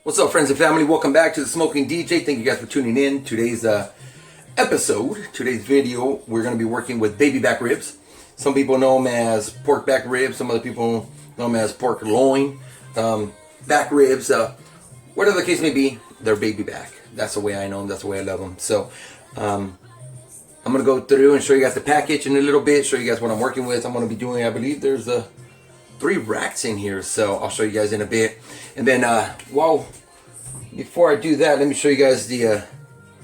What's up, friends and family? Welcome back to the Smoking DJ. Thank you guys for tuning in. Today's today's video, we're going to be working with baby back ribs. Some people know them as pork back ribs. Some other people know them as pork loin. Back ribs, whatever the case may be, they're baby back. That's the way I know them. That's the way I love them. So, I'm going to go through and show you guys the package in a little bit, show you guys what I'm working with. I'm going to be doing, I believe there's 3 racks in here, so I'll show you guys in a bit. And then, before I do that, let me show you guys the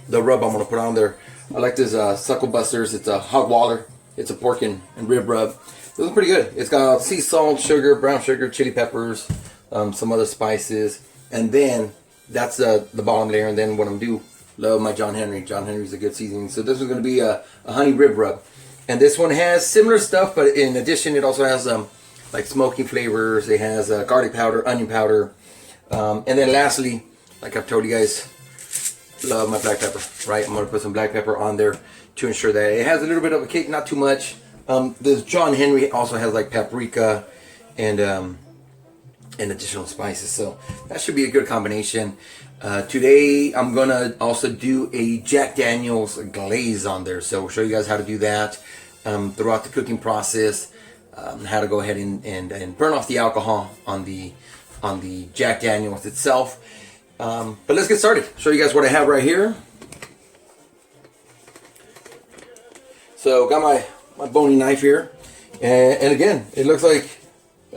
rub I'm going to put on there. I like this Suckle Busters. It's a hot waller. It's a pork and rib rub. This is pretty good. It's got sea salt, sugar, brown sugar, chili peppers, some other spices, and then that's the bottom layer. And then what I'm going to do, love my John Henry. John Henry's a good seasoning. So this is going to be a honey rib rub. And this one has similar stuff, but in addition, it also has like smoky flavors. It has garlic powder, onion powder, and then lastly, like I've told you guys, love my black pepper, right? I'm going to put some black pepper on there to ensure that it has a little bit of a kick, not too much. This John Henry also has like paprika and additional spices, so that should be a good combination. Today I'm going to also do a Jack Daniel's glaze on there, so we'll show you guys how to do that throughout the cooking process, how to go ahead and burn off the alcohol on the Jack Daniel's itself. But let's get started. Show you guys what I have right here. So got my bony knife here, and again, it looks like,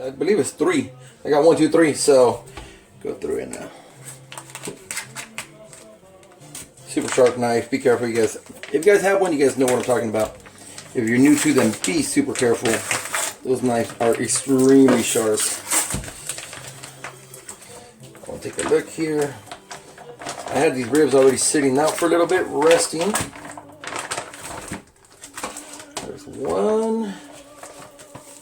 I believe it's 3. I got 1, 2, 3. So go through it now. Super sharp knife. Be careful, you guys. If you guys have one, you guys know what I'm talking about. If you're new to them, be super careful. Those knives are extremely sharp. I'll take a look here. I had these ribs already sitting out for a little bit, resting. There's 1.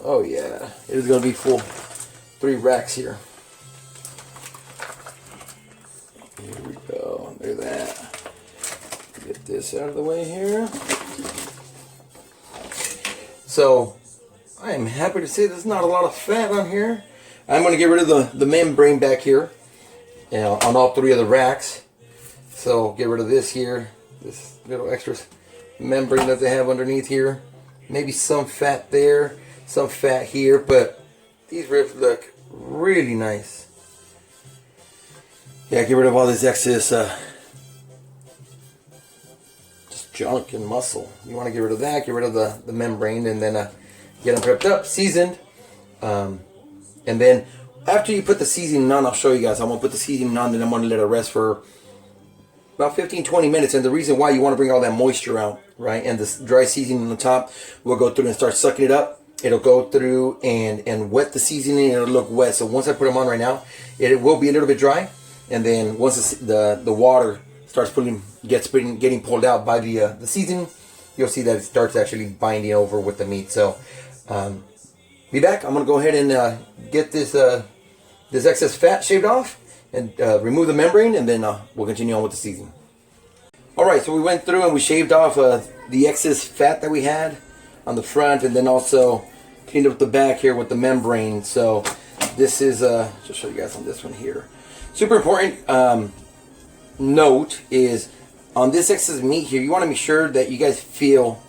Oh yeah, it is going to be full. 3 racks here. Here we go. There's that. Get this out of the way here. So, I am happy to say there's not a lot of fat on here. I'm going to get rid of the membrane back here, on all 3 of the racks. So get rid of this here, this little extra membrane that they have underneath here. Maybe some fat there, some fat here, but these ribs look really nice. Yeah, get rid of all this excess just junk and muscle. You want to get rid of that, get rid of the membrane, and then get them prepped up, seasoned. And then after you put the seasoning on, I'll show you guys. I'm going to put the seasoning on, then I'm going to let it rest for about 15-20 minutes. And the reason why you want to bring all that moisture out, right? And this dry seasoning on the top will go through and start sucking it up. It'll go through and wet the seasoning, and it'll look wet. So once I put them on right now, it will be a little bit dry. And then once the water starts getting pulled out by the seasoning, you'll see that it starts actually binding over with the meat. So be back. I'm going to go ahead and get this excess fat shaved off and remove the membrane, and then we'll continue on with the seasoning. Alright, so we went through and we shaved off the excess fat that we had on the front, and then also cleaned up the back here with the membrane. So this is, just show you guys on this one here. Super important note is on this excess meat here, you want to make sure that you guys feel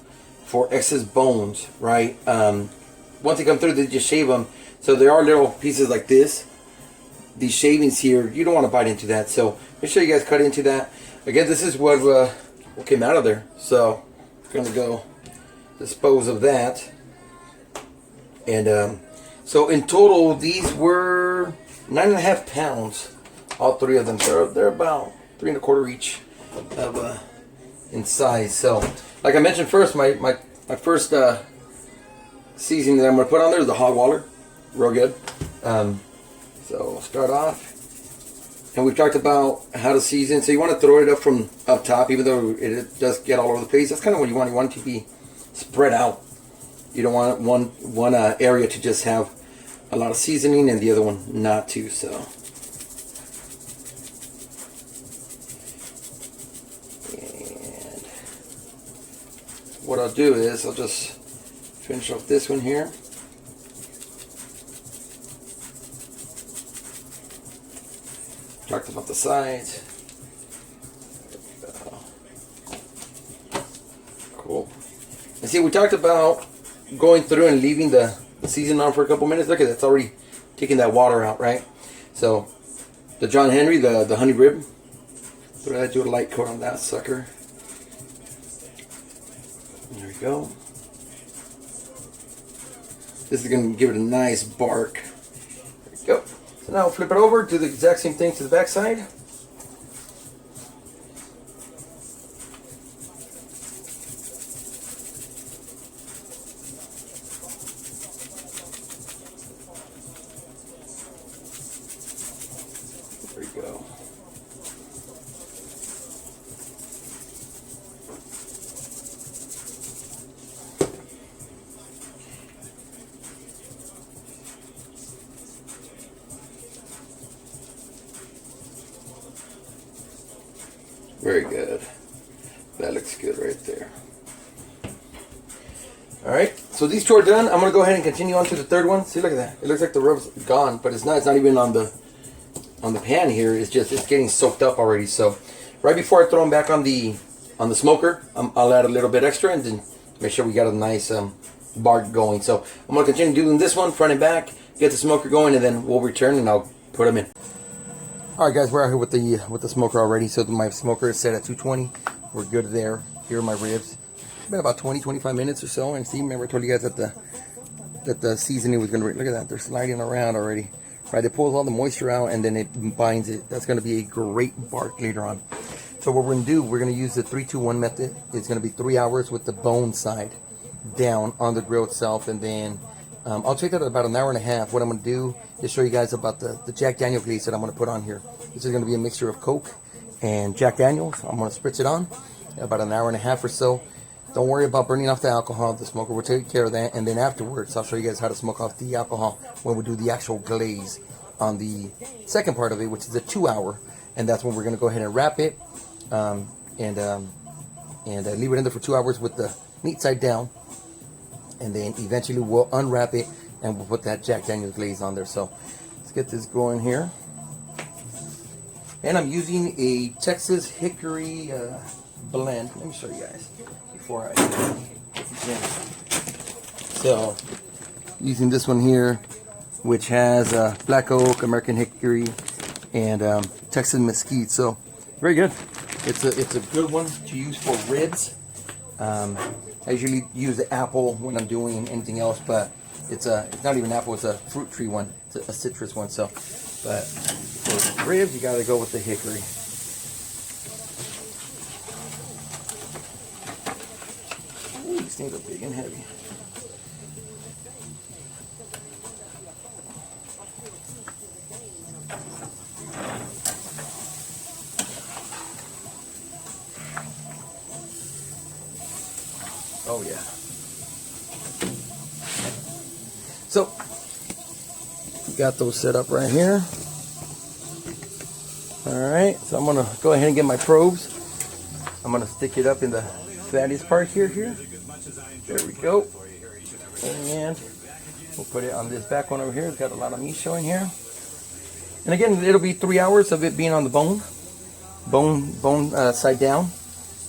for excess bones, right? Once they come through, they just shave them. So there are little pieces like this. These shavings here, you don't want to bite into that. So make sure you guys cut into that. Again, this is what came out of there. So I'm going to go dispose of that. And so in total, these were 9.5 pounds. All 3 of them. They're about 3 1/4 each of in size. So like I mentioned first, my first seasoning that I'm going to put on there is the hot water. Real good. So we'll start off, and we've talked about how to season. So you want to throw it up from up top, even though it does get all over the place. That's kind of what you want. You want it to be spread out. You don't want one area to just have a lot of seasoning and the other one not to. So and what I'll do is I'll just finish off this one here. talked about the sides. Cool. And see, we talked about going through and leaving the seasoning on for a couple minutes. Look at that, it's already taking that water out, right? So the John Henry, the honey rib, throw that, do a light coat on that sucker. There we go. This is going to give it a nice bark. There we go. So now flip it over, do the exact same thing to the back side. There we go. Very good. That looks good right there. Alright, so these two are done. I'm going to go ahead and continue on to the third one. See, look at that. It looks like the rub's gone, but it's not. It's not even on the pan here. It's just, it's getting soaked up already. So right before I throw them back on the smoker, I'll add a little bit extra and then make sure we got a nice bark going. So I'm going to continue doing this one front and back, get the smoker going, and then we'll return and I'll put them in. Alright guys, we're out here with the smoker already. So my smoker is set at 220. We're good there. Here are my ribs. It's been about 20-25 minutes or so. And see, remember I told you guys that the seasoning was going to, look at that, they're sliding around already. Right, it pulls all the moisture out and then it binds it. That's going to be a great bark later on. So what we're going to do, we're going to use the 3-2-1 method. It's going to be 3 hours with the bone side down on the grill itself, and then I'll take that at about an hour and a half. What I'm going to do is show you guys about the Jack Daniel glaze that I'm going to put on here. This is going to be a mixture of Coke and Jack Daniels. I'm going to spritz it on about an hour and a half or so. Don't worry about burning off the alcohol. The smoker will take care of that, and then afterwards I'll show you guys how to smoke off the alcohol when we do the actual glaze on the second part of it, which is the 2 hour, and that's when we're going to go ahead and wrap it and leave it in there for 2 hours with the meat side down, and then eventually we'll unwrap it and we'll put that Jack Daniel's glaze on there. So let's get this going here. And I'm using a Texas hickory blend. Let me show you guys before I begin. So using this one here, which has black oak, American hickory, and Texas mesquite. So very good. It's a good one to use for ribs. I usually use the apple when I'm doing anything else, but it's not even apple. It's a fruit tree one. It's a citrus one. So, but for ribs, you got to go with the hickory. Ooh, these things are big and heavy. Oh yeah. So, got those set up right here. Alright, so I'm going to go ahead and get my probes. I'm going to stick it up in the fattiest part here. There we go. And we'll put it on this back one over here. It's got a lot of meat showing here. And again, it'll be 3 hours of it being on the bone side down.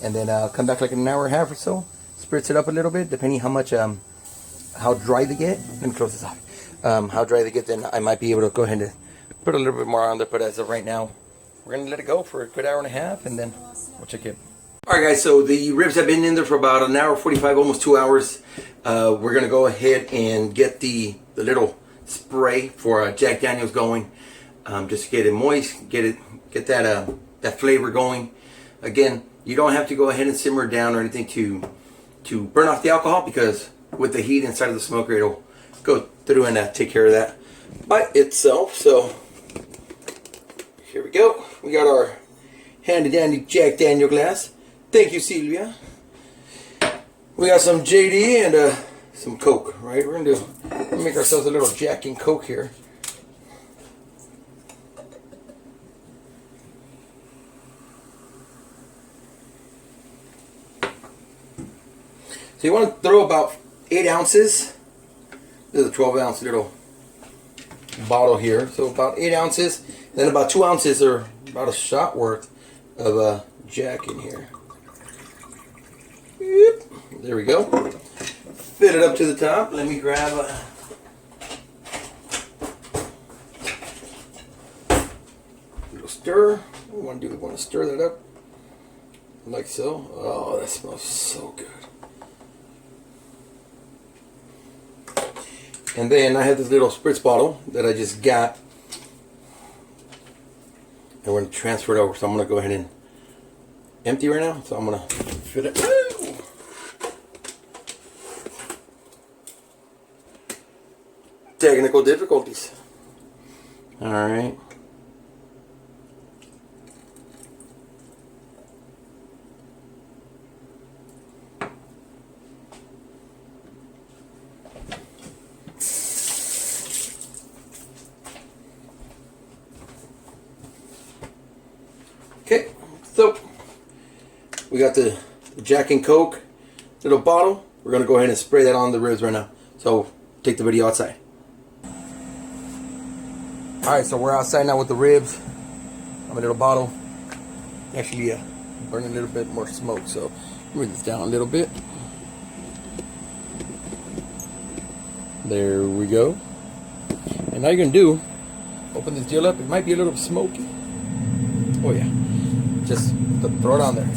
And then I'll come back like an hour and a half or so. Spritz it up a little bit, depending how much, how dry they get. Let me close this off. How dry they get, then I might be able to go ahead and put a little bit more on there. But as of right now, we're going to let it go for a good hour and a half, and then we'll check it. Alright guys, so the ribs have been in there for about an hour, 45, almost 2 hours. We're going to go ahead and get the little spray for Jack Daniel's going. Just to get it moist, get that flavor going. Again, you don't have to go ahead and simmer it down or anything to burn off the alcohol, because with the heat inside of the smoker, it'll go through and take care of that by itself. So here we go. We got our handy dandy Jack Daniel glass. Thank you, Sylvia. We got some JD and some Coke, right? We're gonna make ourselves a little Jack and Coke here. So you want to throw about 8 ounces. This is a 12-ounce little bottle here. So about 8 ounces. Then about 2 ounces, or about a shot worth of Jack in here. Yep. There we go. Fit it up to the top. Let me grab a little stir. We want to stir that up like so. Oh, that smells so good. And then I have this little spritz bottle that I just got. And we're going to transfer it over. So I'm going to go ahead and empty right now. So I'm going to fit it. Technical difficulties. Alright. Okay, so we got the Jack and Coke little bottle. We're going to go ahead and spray that on the ribs right now. So take the video outside. Alright, so we're outside now with the ribs. I'm a little bottle. Actually, burning a little bit more smoke, so move this down a little bit. There we go. And all you're going to do, open this deal up. It might be a little smoky. Oh yeah. Just throw it on there.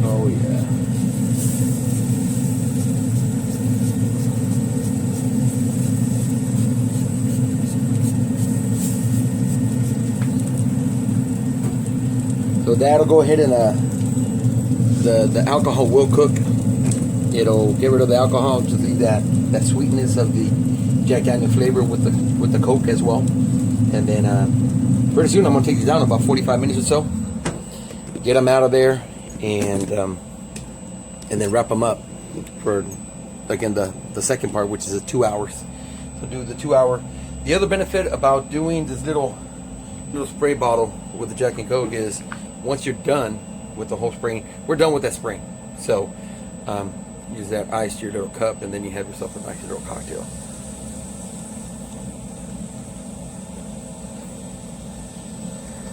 Oh yeah. So that'll go ahead and the alcohol will cook. It'll get rid of the alcohol, just leave that sweetness of the Jack Daniel flavor with the Coke as well. And then pretty soon I'm gonna take these down in about 45 minutes or so. Get them out of there and then wrap them up for again the second part, which is 2 hours. So do the 2 hour. The other benefit about doing this little spray bottle with the Jack and Coke is once you're done with the whole spraying, we're done with that spraying. So use that ice to your little cup, and then you have yourself a nice little cocktail.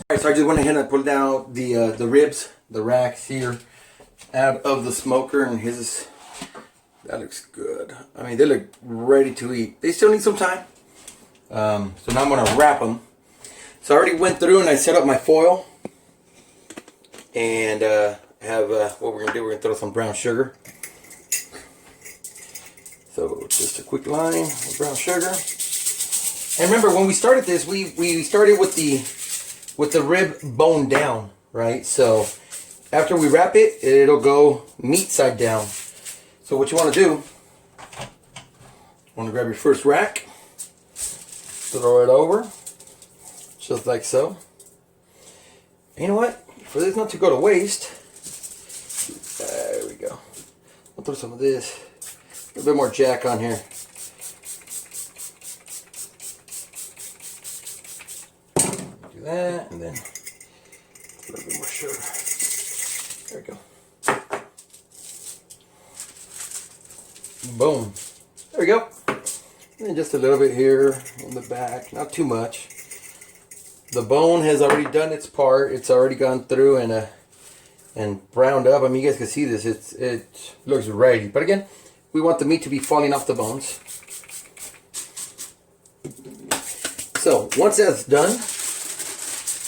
Alright, so I just went ahead and pulled out the ribs, the racks here, out of the smoker, and that looks good. I mean, they look ready to eat. They still need some time. So now I'm going to wrap them. So I already went through and I set up my foil. And have what we're going to do, we're going to throw some brown sugar. So just a quick line of brown sugar. And remember, when we started this, we started with the rib bone down, right? So after we wrap it, it'll go meat side down. So what you want to do, you want to grab your first rack, throw it over, just like so. And you know what? For this not to go to waste, there we go. I'll throw some of this, a little bit more Jack on here. Do that, and then a little bit more sugar. There we go. Boom. There we go. And then just a little bit here in the back, not too much. The bone has already done its part. It's already gone through and browned up. I mean, you guys can see this. It looks ready. But again, we want the meat to be falling off the bones. So once that's done,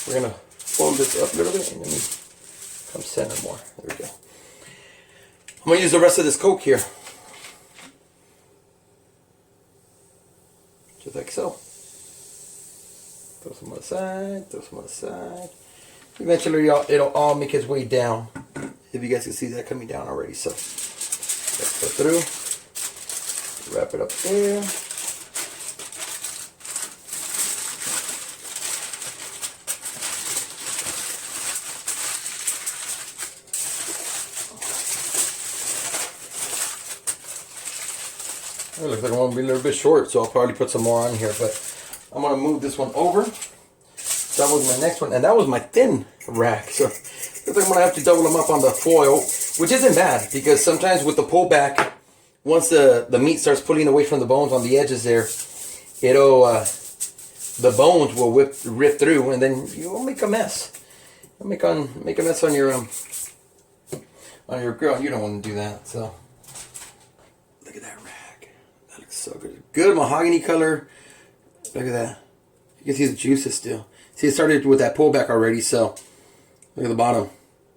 we're gonna fold this up a little bit and then come center more. There we go. I'm gonna use the rest of this Coke here, just like so. Throw some on the side, throw some on the side. Eventually it'll all make its way down. If you guys can see that coming down already. So let's go through. Wrap it up there. It looks like I want to be a little bit short, so I'll probably put some more on here. But I'm going to move this one over. That was my next one, and that was my thin rack. So looks like I'm going to have to double them up on the foil, which isn't bad, because sometimes with the pullback, once the meat starts pulling away from the bones on the edges there, it'll the bones will rip through, and then you'll make a mess. You'll make a mess on your grill. You don't want to do that. So look at that rack. That looks so good. Good mahogany color. Look at that. You can see the juices still. See, it started with that pullback already. So look at the bottom.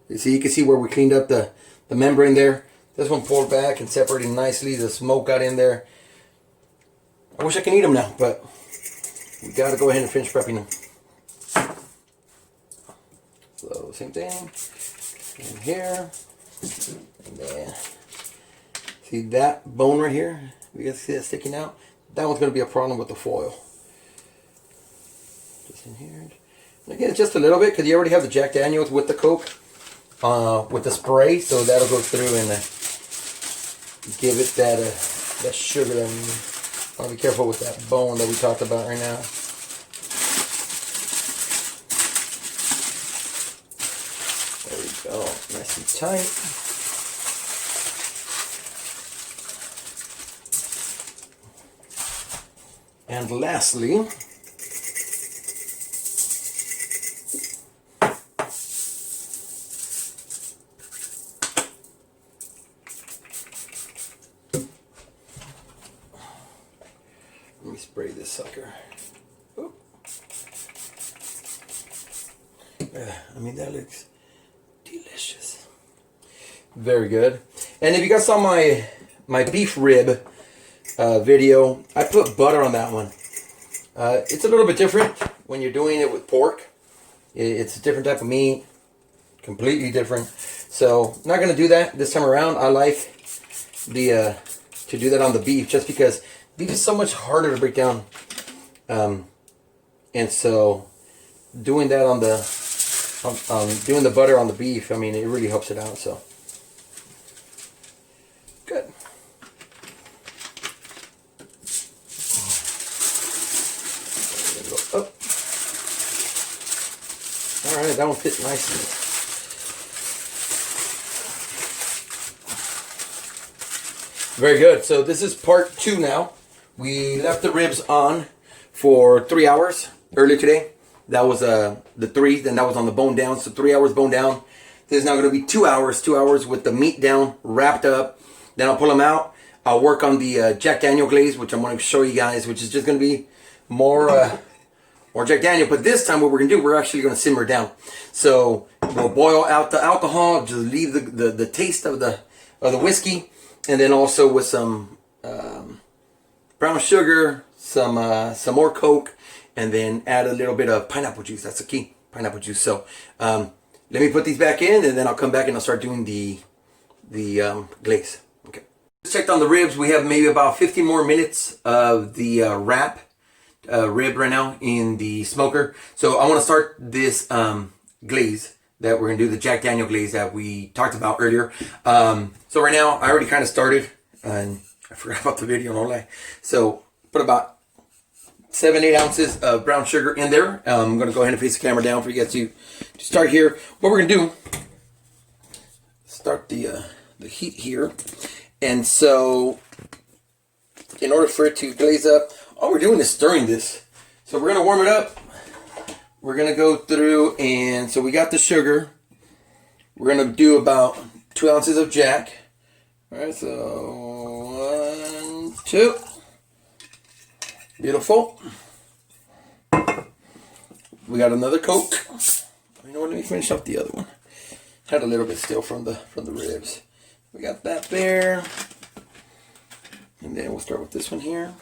You can see where we cleaned up the membrane there. This one pulled back and separated nicely. The smoke got in there. I wish I could eat them now, but we got to go ahead and finish prepping them. So same thing. In here. And then see that bone right here? You guys see that sticking out? That one's going to be a problem with the foil. Just in here. And again, just a little bit, because you already have the Jack Daniels with the Coke, with the spray, so that'll go through and give it that sugar. I'll be careful with that bone that we talked about right now. There we go, nice and tight. And lastly, let me spray this sucker. Oop. I mean, that looks delicious. Very good. And if you guys saw my beef rib video, I put butter on that one. It's a little bit different when you're doing it with pork. It's a different type of meat, completely different. So not going to do that this time around. I like to do that on the beef, just because beef is so much harder to break down, and so doing that on doing the butter on the beef, I mean, it really helps it out. So good. Go up. All right, that one fit nicely. Very good. So this is part 2 now. We left the ribs on for 3 hours earlier today. That was the 3, then that was on the bone down. So 3 hours bone down. This is now going to be 2 hours. 2 hours with the meat down, wrapped up. Then I'll pull them out. I'll work on the Jack Daniel glaze, which I'm going to show you guys, which is just going to be more Jack Daniel. But this time what we're going to do, we're actually going to simmer down. So we'll boil out the alcohol, just leave the taste of the whiskey. And then also with some brown sugar, some more Coke, and then add a little bit of pineapple juice. That's the key, pineapple juice. So let me put these back in, and then I'll come back and I'll start doing the glaze. Okay. Just checked on the ribs. We have maybe about 15 more minutes of the wrap rib right now in the smoker. So I want to start this glaze that we're going to do, the Jack Daniel glaze that we talked about earlier. So right now, I already kind of started, and I forgot about the video, no lie. So put about 7-8 ounces of brown sugar in there. I'm going to go ahead and face the camera down for you guys to start here. What we're going to do, start the heat here. And so in order for it to glaze up, all we're doing is stirring this. So we're going to warm it up. We're going to go through, and so we got the sugar. We're going to do about 2 ounces of Jack. All right, so 1, 2. Beautiful. We got another Coke. You know what, let me finish up the other one. Had a little bit still from the ribs. We got that there. And then we'll start with this one here.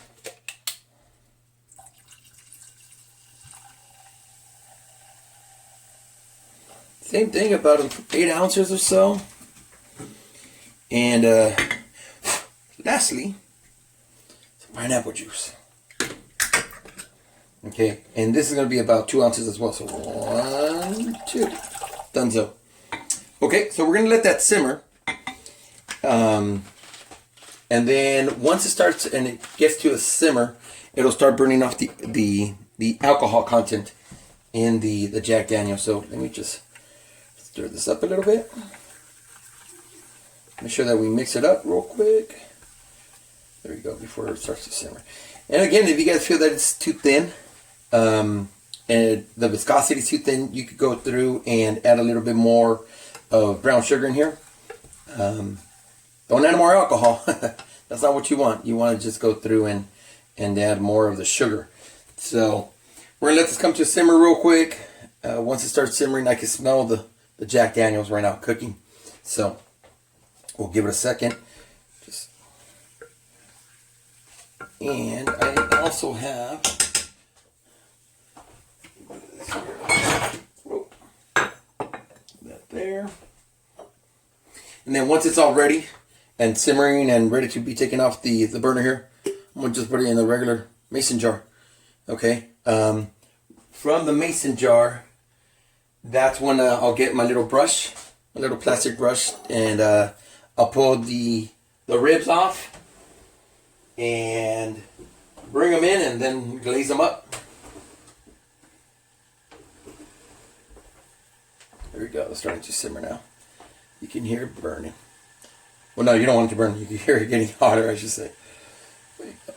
Same thing, about 8 ounces or so. And lastly, some pineapple juice. Okay, and this is going to be about 2 ounces as well. So 1, 2, donezo. Okay, so we're going to let that simmer. And And then once it starts and it gets to a simmer, it'll start burning off the alcohol content in the Jack Daniels. So let me just stir this up a little bit. Make sure that we mix it up real quick. There we go, before it starts to simmer. And again, if you guys feel that it's too thin, and the viscosity is too thin, you could go through and add a little bit more of brown sugar in here. Don't add more alcohol. That's not what you want. You want to just go through and add more of the sugar. So we're going to let this come to a simmer real quick. Once it starts simmering, I can smell the Jack Daniels right now cooking. So we'll give it a second. And I also have that there. And then once it's all ready and simmering and ready to be taken off the burner here, I'm going to just put it in the regular mason jar. Okay. From the mason jar, that's when I'll get my little brush, a little plastic brush, and I'll pull the ribs off and bring them in and then glaze them up. There we go. It's starting to simmer now. You can hear it burning. Well, no, you don't want it to burn. You can hear it getting hotter, I should say. There you go.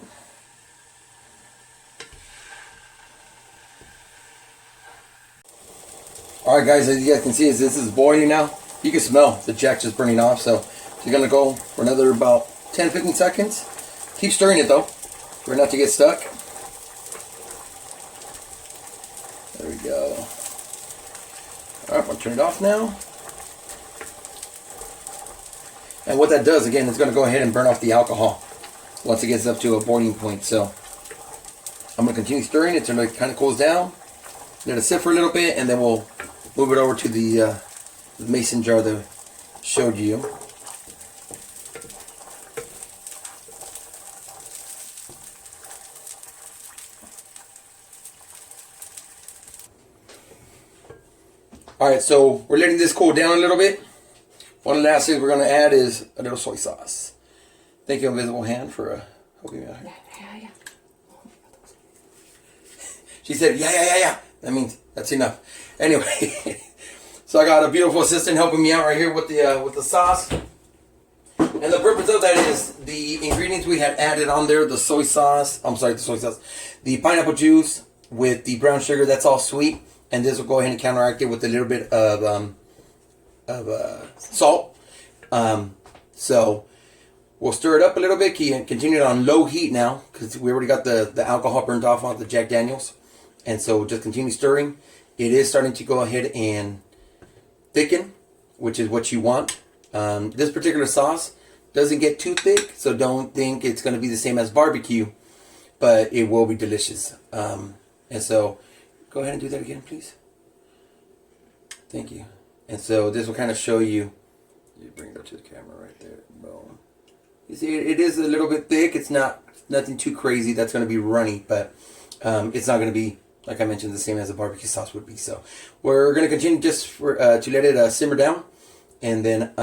Alright guys, as you guys can see, as this is boiling now, you can smell the Jack just burning off. So you're going to go for another about 10-15 seconds. Keep stirring it though, for it not to get stuck. There we go. Alright, I'm going to turn it off now. And what that does, again, is going to go ahead and burn off the alcohol once it gets up to a boiling point. So I'm going to continue stirring it until it kind of cools down. Let it sit for a little bit, and then we'll move it over to the mason jar that I showed you. Alright, so we're letting this cool down a little bit. One of the last things we're going to add is a little soy sauce. Thank you, Invisible Hand, for helping me out here. Yeah. She said, yeah. That means that's enough. Anyway, so I got a beautiful assistant helping me out right here with the sauce. And the purpose of that is the ingredients we had added on there, the soy sauce, the pineapple juice with the brown sugar, that's all sweet. And this will go ahead and counteract it with a little bit of salt. So we'll stir it up a little bit. Continue it on low heat now, because we already got the alcohol burnt off on the Jack Daniels. And so just continue stirring. It is starting to go ahead and thicken, which is what you want. This particular sauce doesn't get too thick, so don't think it's going to be the same as barbecue, but it will be delicious. And so go ahead and do that again, please. Thank you. And so this will kind of show you. You bring it up to the camera right there. Boom. You see, it is a little bit thick. It's nothing too crazy that's going to be runny, but it's not going to be, like I mentioned, the same as a barbecue sauce would be. So we're going to continue just to let it simmer down, and then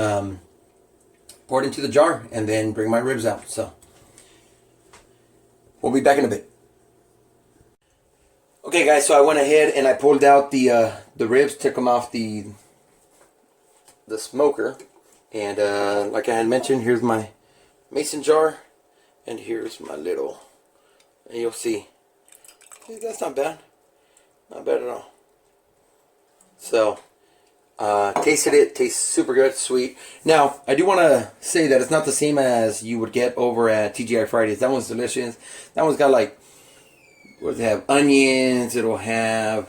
pour it into the jar, and then bring my ribs out. So we'll be back in a bit. Okay, guys. So I went ahead and I pulled out the ribs, took them off the smoker, and like I had mentioned, here's my mason jar, and here's my little, and you'll see that's not bad at all. So tasted it, tastes super good, sweet. Now I do want to say that it's not the same as you would get over at TGI Fridays. That one's delicious. That one's got, like, what does it have? Onions. It'll have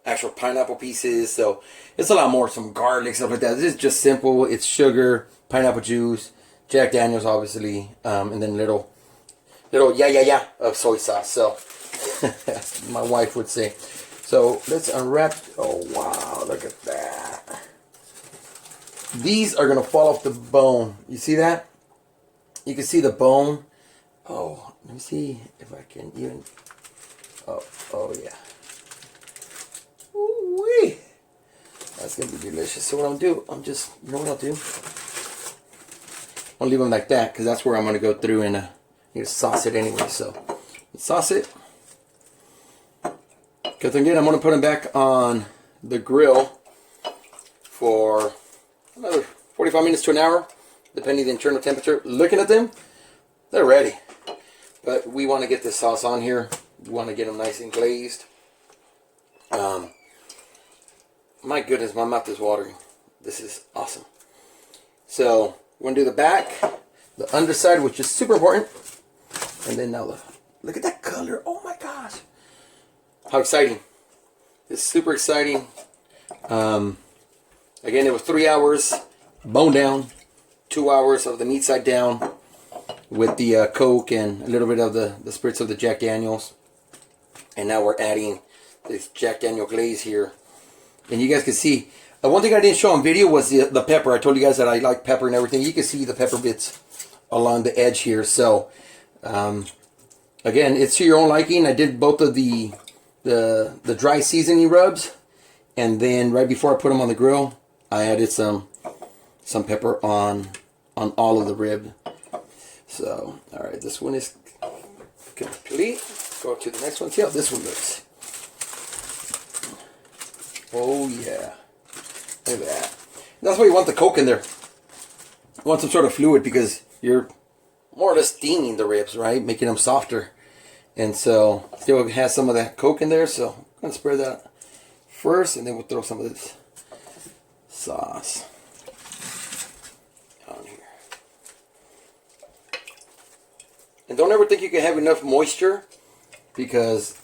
actual pineapple pieces, so it's a lot more, some garlic, stuff like that. This is just simple. It's sugar, pineapple juice, Jack Daniels, obviously, and then little yeah of soy sauce. So my wife would say. So let's unwrap. Oh wow, look at that. These are gonna fall off the bone. You see that? You can see the bone. Oh, let me see if I can even. Oh yeah. Ooh-wee. That's gonna be delicious. So what I'll do, you know what I'll do? I'll leave them like that because that's where I'm going to go through and sauce it anyway. So sauce it. Because again, I'm going to put them back on the grill for another 45 minutes to an hour, depending on the internal temperature. Looking at them, they're ready. But we want to get this sauce on here. We want to get them nice and glazed. My goodness, my mouth is watering. This is awesome. So we're going to do the back, the underside, which is super important. And then now look at that color. Oh my gosh. How exciting. It's super exciting. Again, it was 3 hours, bone down, 2 hours of the meat side down with the Coke and a little bit of the spirits of the Jack Daniels. And now we're adding this Jack Daniel glaze here. And you guys can see, one thing I didn't show on video was the pepper. I told you guys that I like pepper and everything. You can see the pepper bits along the edge here. So, again, it's to your own liking. I did both of the dry seasoning rubs, and then right before I put them on the grill, I added some pepper on all of the rib. So, all right, this one is complete. Go to the next one. See how this one looks. Oh yeah, look at that. That's why you want the Coke in there. You want some sort of fluid because you're more or less steaming the ribs, right? Making them softer. And so still has some of that Coke in there. So I'm going to spread that first, and then we'll throw some of this sauce on here. And don't ever think you can have enough moisture, because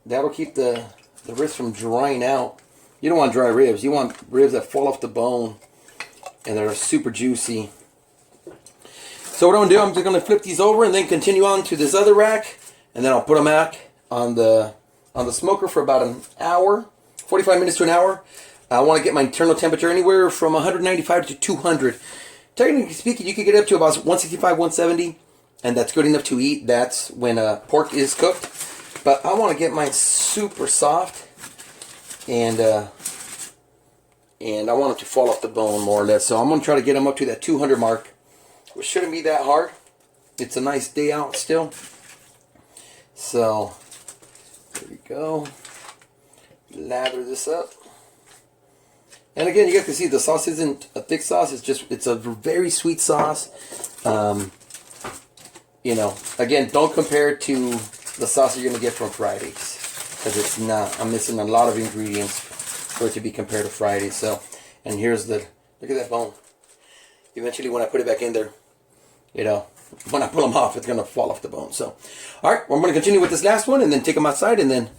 that'll keep the ribs from drying out. You don't want dry ribs. You want ribs that fall off the bone and that are super juicy. So what I'm going to do, I'm just going to flip these over and then continue on to this other rack, and then I'll put them back on the smoker for about an hour, 45 minutes to an hour. I want to get my internal temperature anywhere from 195 to 200. Technically speaking, you can get up to about 165, 170, and that's good enough to eat. That's when pork is cooked. But I want to get mine super soft, and I want them to fall off the bone more or less. So I'm going to try to get them up to that 200 mark, which shouldn't be that hard. It's a nice day out still. So there we go. Lather this up. And again, you guys can see the sauce isn't a thick sauce. It's a very sweet sauce. You know, again, don't compare it to the sauce you're going to get from Fridays, because it's not. I'm missing a lot of ingredients for it to be compared to Fridays. So, and here's look at that bone. Eventually, when I put it back in there, you know, when I pull them off, it's going to fall off the bone. So, all right, well, I'm going to continue with this last one and then take them outside, and then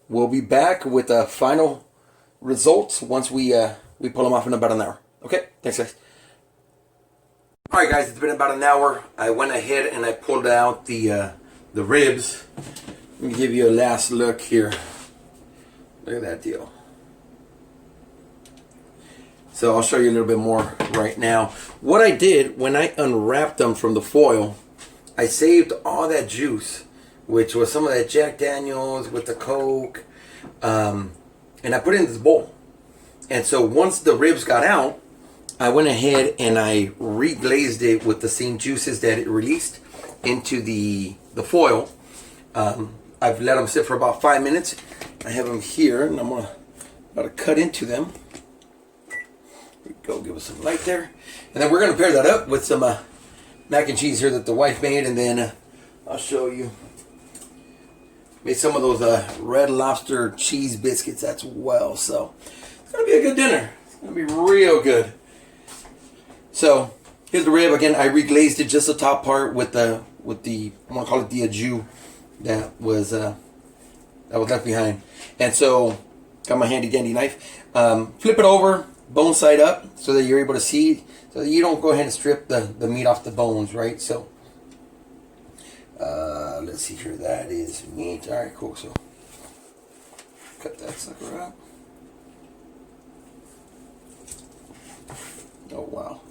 we'll be back with the final results once we pull them off in about an hour. Okay, thanks, guys. All right, guys, it's been about an hour. I went ahead and I pulled out the ribs. Let me give you a last look here. Look at that deal. So I'll show you a little bit more right now. What I did when I unwrapped them from the foil, I saved all that juice, which was some of that Jack Daniels with the Coke, and I put it in this bowl. And so once the ribs got out, I went ahead and I reglazed it with the same juices that it released into the foil. I've let them sit for about 5 minutes. I have them here, and I'm about to cut into them. There we go, give us some light there. And then we're going to pair that up with some mac and cheese here that the wife made, and then I'll show you. Made some of those Red Lobster cheese biscuits as well. So it's going to be a good dinner. It's going to be real good. So here's the rib. Again, I reglazed it, just the top part with the I want to call it the jus that was left behind. And so got my handy dandy knife. Flip it over, bone side up, so that you're able to see, so that you don't go ahead and strip the meat off the bones, right? So let's see here. That is meat. All right, cool. So cut that sucker out. Oh wow.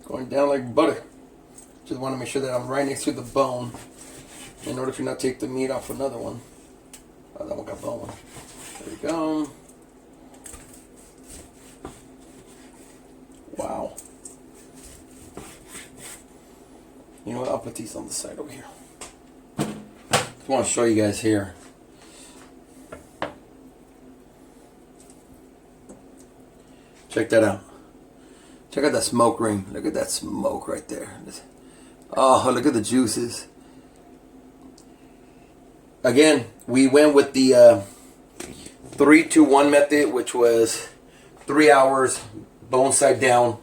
Going down like butter. Just want to make sure that I'm right next to the bone in order to not take the meat off another one. Oh, that one got bone. There we go. You know what? I'll put these on the side over here. Just want to show you guys here. Check that out. Check out that smoke ring. Look at that smoke right there. Oh, look at the juices. Again, we went with the 3-2-1 method, which was 3 hours, bone side down.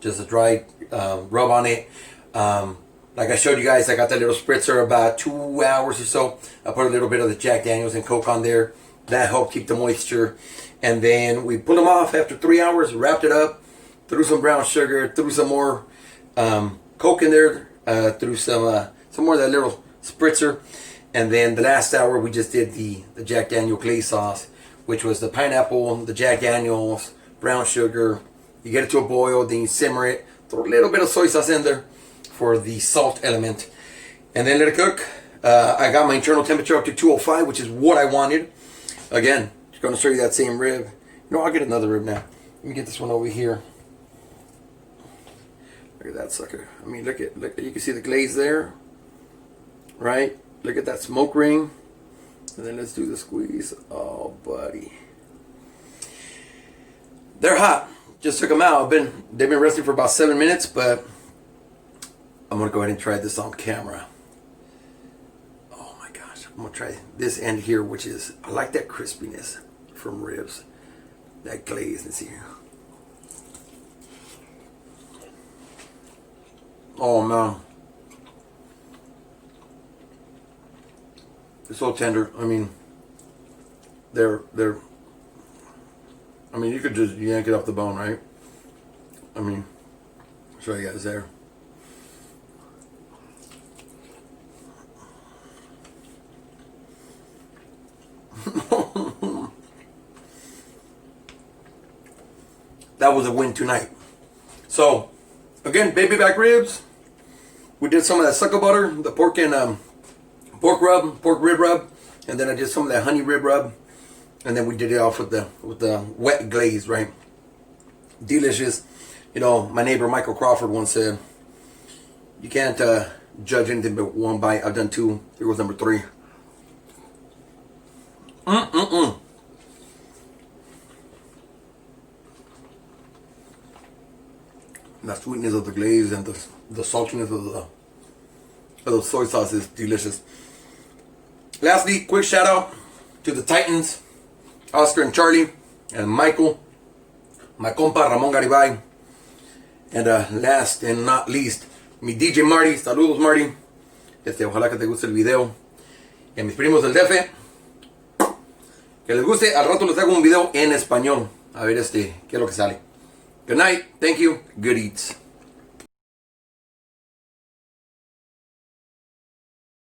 Just a dry rub on it. Like I showed you guys, I got that little spritzer about 2 hours or so. I put a little bit of the Jack Daniels and Coke on there. That helped keep the moisture. And then we pulled them off after 3 hours, wrapped it up, threw some brown sugar, threw some more Coke in there, threw some more of that little spritzer. And then the last hour we just did the Jack Daniel Glaze sauce, which was the pineapple, the Jack Daniels, brown sugar. You get it to a boil, then you simmer it, throw a little bit of soy sauce in there for the salt element, and then let it cook. I got my internal temperature up to 205, which is what I wanted. Again, just going to show you that same rib. You know, I'll get another rib now. Let me get this one over here. Look at that sucker. I mean, look, you can see the glaze there, right? Look at that smoke ring. And then let's do the squeeze. Oh, buddy. They're hot. Just took them out. They've been resting for about 7 minutes, but I'm going to go ahead and try this on camera. Oh my gosh. I'm going to try this end here, which is, I like that crispiness from ribs. That glaze. Let's see here. Oh man. They're so tender. I mean, I mean, you could just yank it off the bone, right? I mean, I'll show you guys there. That was a win tonight. So, again, baby back ribs. We did some of that sucker butter, the pork and pork rib rub, and then I did some of that honey rib rub, and then we did it off with the wet glaze, right? Delicious. You know, my neighbor Michael Crawford once said, "You can't judge anything but one bite." I've done two. Here was number 3. The sweetness of the glaze and the saltiness of the soy sauce is delicious. Lastly, quick shout out to the Titans, Oscar and Charlie, and Michael, my compa Ramon Garibay, and last and not least, mi DJ Marty. Saludos, Marty. Ojalá que te guste el video. Y a mis primos del DF, que les guste. Al rato les hago un video en español. A ver qué es lo que sale. Good night. Thank you. Good eats.